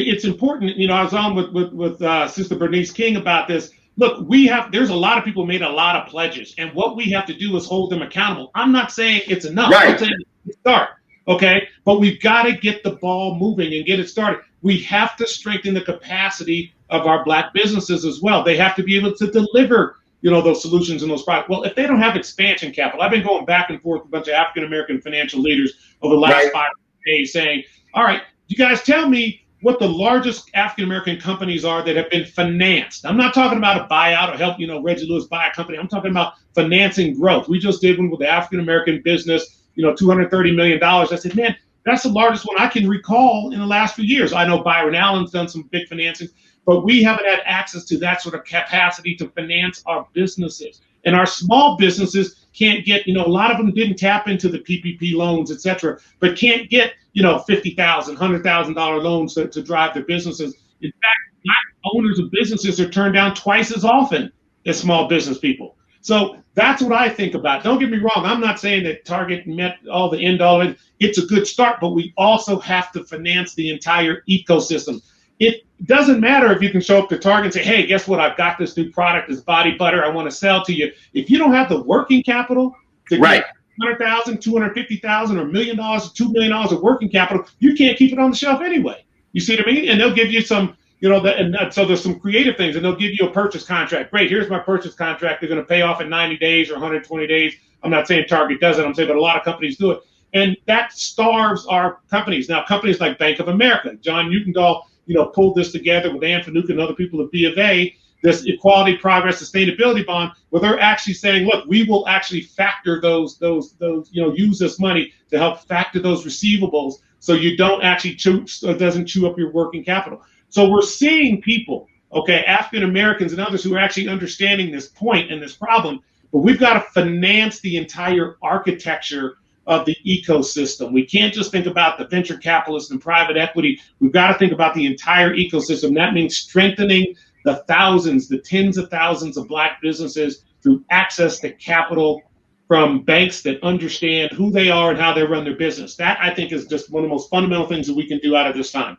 it's important. You know, I was on with Sister Bernice King about this. Look, there's a lot of people made a lot of pledges, and what we have to do is hold them accountable. I'm not saying it's enough. Right. I'm saying start, okay? But we've got to get the ball moving and get it started. We have to strengthen the capacity of our Black businesses as well. They have to be able to deliver, you know, those solutions and those products. Well, if they don't have expansion capital, I've been going back and forth with a bunch of African-American financial leaders over the last 5 days saying, all right, you guys tell me what the largest African-American companies are that have been financed. I'm not talking about a buyout or help, you know, Reggie Lewis buy a company. I'm talking about financing growth. We just did one with the African-American business, you know, $230 million. I said, man, that's the largest one I can recall in the last few years. I know Byron Allen's done some big financing, but we haven't had access to that sort of capacity to finance our businesses. And our small businesses can't get, you know, a lot of them didn't tap into the PPP loans, et cetera, but can't get, you know, $50,000, $100,000 loans to drive their businesses. In fact, Black owners of businesses are turned down twice as often as small business people. So that's what I think about. Don't get me wrong. I'm not saying that Target met all the end all. It's a good start, but we also have to finance the entire ecosystem. It doesn't matter if you can show up to Target and say, hey, guess what? I've got this new product, this body butter I want to sell to you. If you don't have the working capital to get $100,000, $250,000, or $1 million, $2 million of working capital, you can't keep it on the shelf anyway. You see what I mean? And they'll give you some, you know, so there's some creative things, and they'll give you a purchase contract. Great, here's my purchase contract. They're going to pay off in 90 days or 120 days. I'm not saying Target does it. I'm saying, but a lot of companies do it. And that starves our companies. Now, companies like Bank of America, John Utendahl, you know, pulled this together with Ann Fanuca and other people at B of A, this Equality, Progress, Sustainability Bond, where they're actually saying, look, we will actually factor those, you know, use this money to help factor those receivables so you don't actually doesn't chew up your working capital. So we're seeing people, okay, African Americans and others who are actually understanding this point and this problem, but we've got to finance the entire architecture of the ecosystem. We can't just think about the venture capitalists and private equity. We've got to think about the entire ecosystem. That means strengthening the thousands, the tens of thousands of Black businesses through access to capital from banks that understand who they are and how they run their business. That, I think, is just one of the most fundamental things that we can do out of this time.